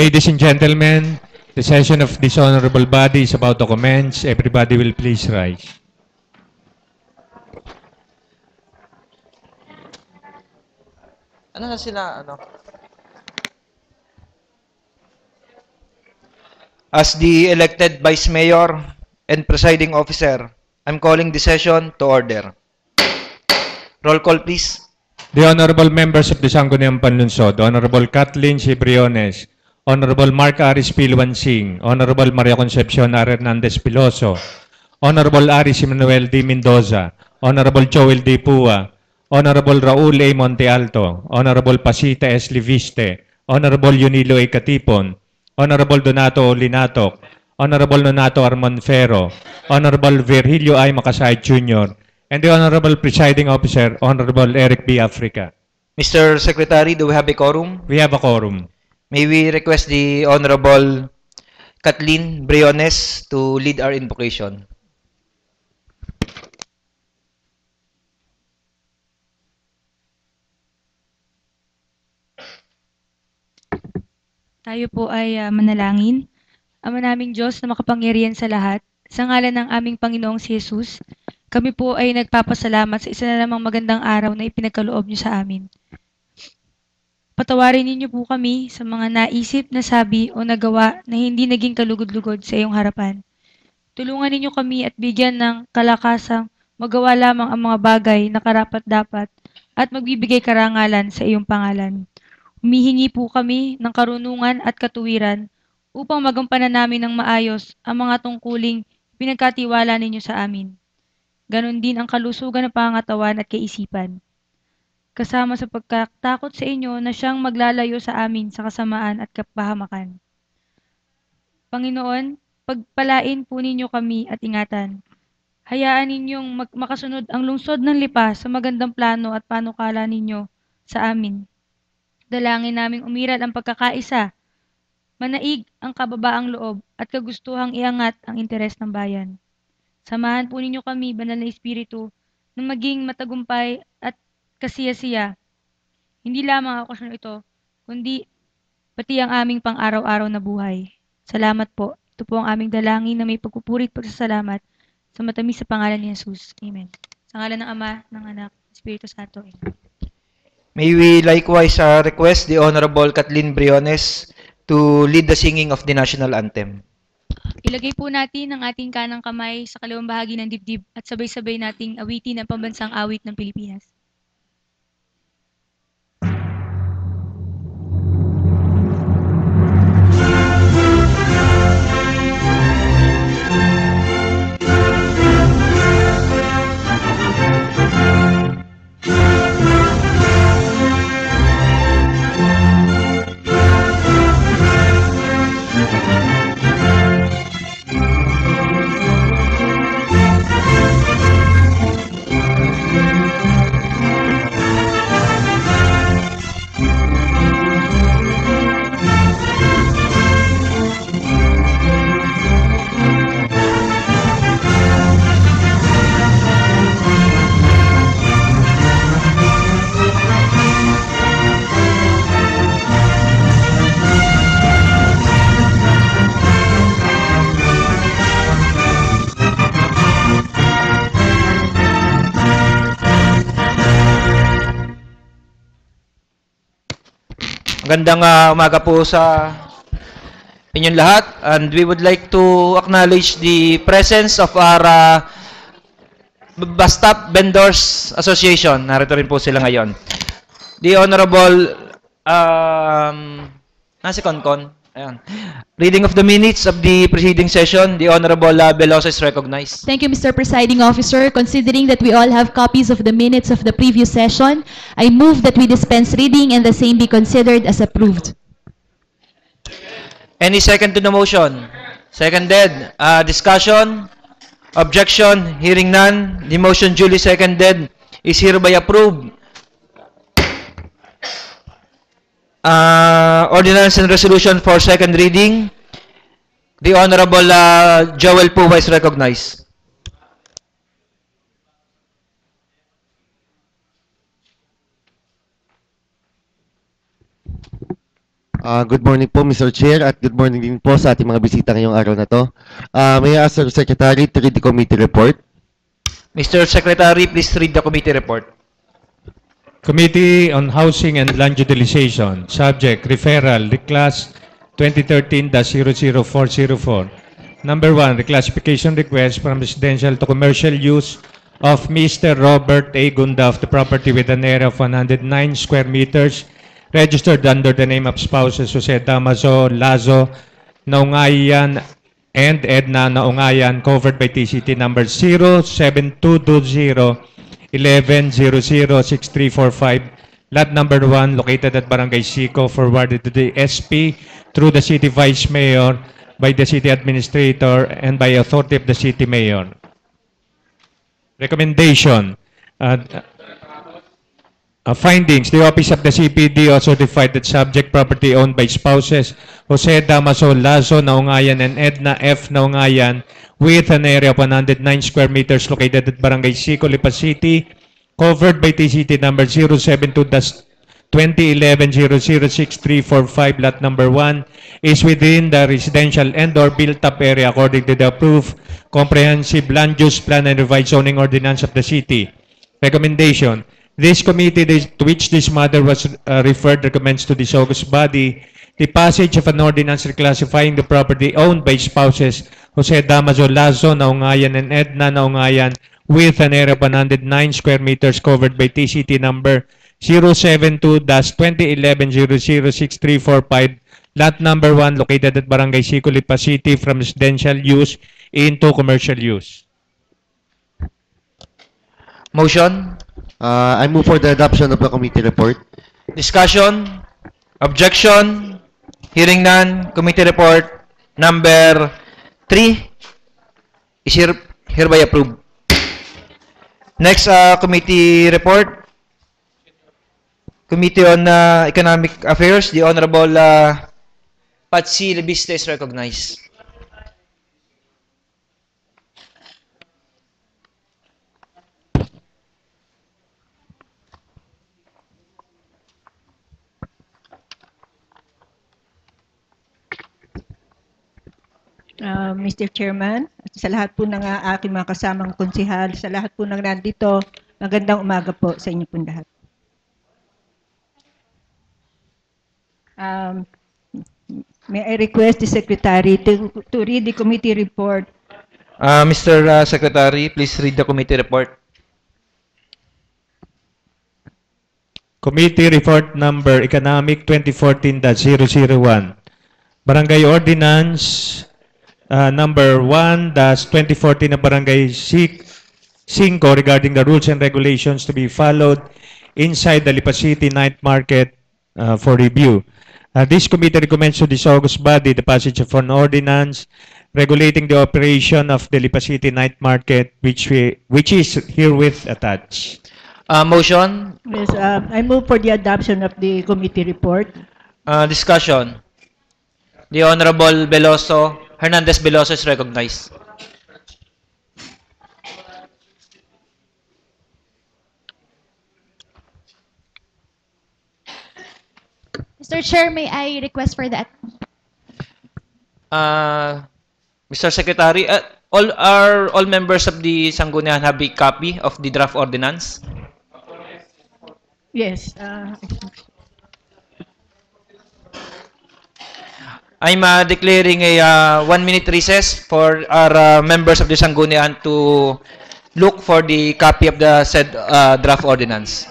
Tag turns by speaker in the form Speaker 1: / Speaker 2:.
Speaker 1: Ladies and gentlemen, the session of this honorable body is about to commence. Everybody will please rise.
Speaker 2: Ano na sila, ano? As the elected Vice Mayor and Presiding Officer, I'm calling the session to order. Roll call, please.
Speaker 1: The honorable members of the Sangguniang Panlunsod, Honorable Kathleen C. Briones, Honorable Mark Aris Pilwansing, Honorable Maria Concepcion R. Hernandez Piloso, Honorable Aris Emmanuel D. Mendoza, Honorable Joel D. Pua, Honorable Raul A. Montealto, Honorable Pasita S. Liviste, Honorable Yunilo A. Katipon, Honorable Donato Linatok, Honorable Nonato Armonfero, Honorable Virgilio I. Makasay Jr., and the Honorable Presiding Officer, Honorable Eric B. Africa.
Speaker 2: Mr. Secretary, do we have a quorum?
Speaker 1: We have a quorum.
Speaker 2: May we request the Honorable Kathleen Briones to lead our invocation.
Speaker 3: Tayo po ay manalangin. Ama naming Diyos na makapangyarihan sa lahat, sa ngalan ng aming Panginoong si Jesus, kami po ay nagpapasalamat sa isa na namang magandang araw na ipinagkaloob niyo sa amin. Patawarin niyo po kami sa mga naisip, nasabi o nagawa na hindi naging kalugod-lugod sa iyong harapan. Tulungan ninyo kami at bigyan ng kalakasang magawa lamang ang mga bagay na karapat-dapat at magbibigay karangalan sa iyong pangalan. Humihingi po kami ng karunungan at katuwiran upang magampanan namin ng maayos ang mga tungkuling pinagkatiwala ninyo sa amin. Ganon din ang kalusugan ng pangangatawan at kaisipan. Kasama sa pagkatakot sa inyo na siyang maglalayo sa amin sa kasamaan at kapahamakan. Panginoon, pagpalain po ninyo kami at ingatan. Hayaan ninyong makasunod ang lungsod ng Lipa sa magandang plano at panukala ninyo sa amin. Dalangin naming umiral ang pagkakaisa, manaig ang kababaang loob at kagustuhang iangat ang interes ng bayan. Samahan po ninyo kami, Banal na Espiritu, na maging matagumpay at kasiyasiya. Hindi lamang ang okasyon ito, kundi pati ang aming pang-araw-araw na buhay. Salamat po. Ito po ang aming dalangin na may pagpupuri at pagsasalamat sa matamis sa pangalan ni Jesus. Amen. Sa ngalan ng Ama, ng Anak, Espiritu Santo. Amen.
Speaker 2: May we likewise request the Honorable Kathleen Briones to lead the singing of the national anthem.
Speaker 3: Ilagay po natin ang ating kanang kamay sa kaliwang bahagi ng dibdib at sabay-sabay nating awitin ang pambansang awit ng Pilipinas.
Speaker 2: Magandang umaga po sa inyong lahat, and we would like to acknowledge the presence of our Bastap Vendors Association. Narito rin po sila ngayon. The Honorable si Konkon. Ayan. Reading of the minutes of the preceding session, the Honorable Veloso is recognized.
Speaker 4: Thank you, Mr. Presiding Officer. Considering that we all have copies of the minutes of the previous session, I move that we dispense reading and the same be considered as approved.
Speaker 2: Any second to the motion? Seconded. Discussion? Objection? Hearing none. The motion duly seconded is hereby approved. Ordinance and resolution for second reading. The Honorable Joel Pua is recognized.
Speaker 5: Good morning po, Mr. Chair, at good morning din po sa ating mga bisita ngayong araw na to. May I ask the Secretary to read the committee report?
Speaker 2: Mr. Secretary, please read the committee report.
Speaker 1: Committee on Housing and Land Utilization. Subject, referral, reclass 2013-00404. Number 1, reclassification request from residential to commercial use of Mr. Robert A. Gunda of the property with an area of 109 square meters, registered under the name of spouses Jose Damaso Lazo Naungayan and Edna Naungayan, covered by TCT number 07222011006345, lot number 1, located at Barangay Sico, forwarded to the SP through the City Vice Mayor by the City Administrator and by authority of the City Mayor. Recommendation. Findings. The Office of the CPD also certified that subject property owned by spouses Jose Damaso Lazo Naungayan and Edna F. Naungayan with an area of 109 square meters located at Barangay Sico, Lipa City, covered by TCT number 072-2011-006345, lot number 1, is within the residential and/or built-up area according to the approved comprehensive land use plan and revised zoning ordinance of the city. Recommendation. This committee to which this matter was referred recommends to this august body the passage of an ordinance reclassifying the property owned by spouses Jose Damaso Lazo Naungayan and Edna Naungayan with an area of 109 square meters covered by TCT number 072-2011-006345, lot number 1, located at Barangay Sico, Lipa City, from residential use into commercial use.
Speaker 2: Motion,
Speaker 5: I move for the adoption of the committee report.
Speaker 2: discussion, objection, hearing none, committee report number 3 is hereby approved. Next committee report, Committee on Economic Affairs, the Honorable Patsy Lebiste is recognized.
Speaker 6: Mr. Chairman, at sa lahat po ng aking mga kasamang konsehal, sa lahat po ng nandito, magandang umaga po sa inyo po lahat. May I request the Secretary to read the committee report.
Speaker 2: Mr. Secretary, please read the committee report.
Speaker 1: Committee Report Number Economic 2014-001. Barangay Ordinance number 1-2014 ng Barangay 5 regarding the rules and regulations to be followed inside the Lipa City Night Market for review. This committee recommends to this august body the passage of an ordinance regulating the operation of the Lipa City Night Market, which is herewith attached.
Speaker 2: Motion,
Speaker 6: Yes, I move for the adoption of the committee report.
Speaker 2: discussion. The Honorable Hernandez Veloso is recognized.
Speaker 4: Mr. Chair, may I request for that?
Speaker 2: Mr. Secretary, all members of the Sangguniang have a copy of the draft ordinance?
Speaker 6: Yes.
Speaker 2: I'm declaring a 1-minute recess for our members of the Sangguniang to look for the copy of the said draft ordinance.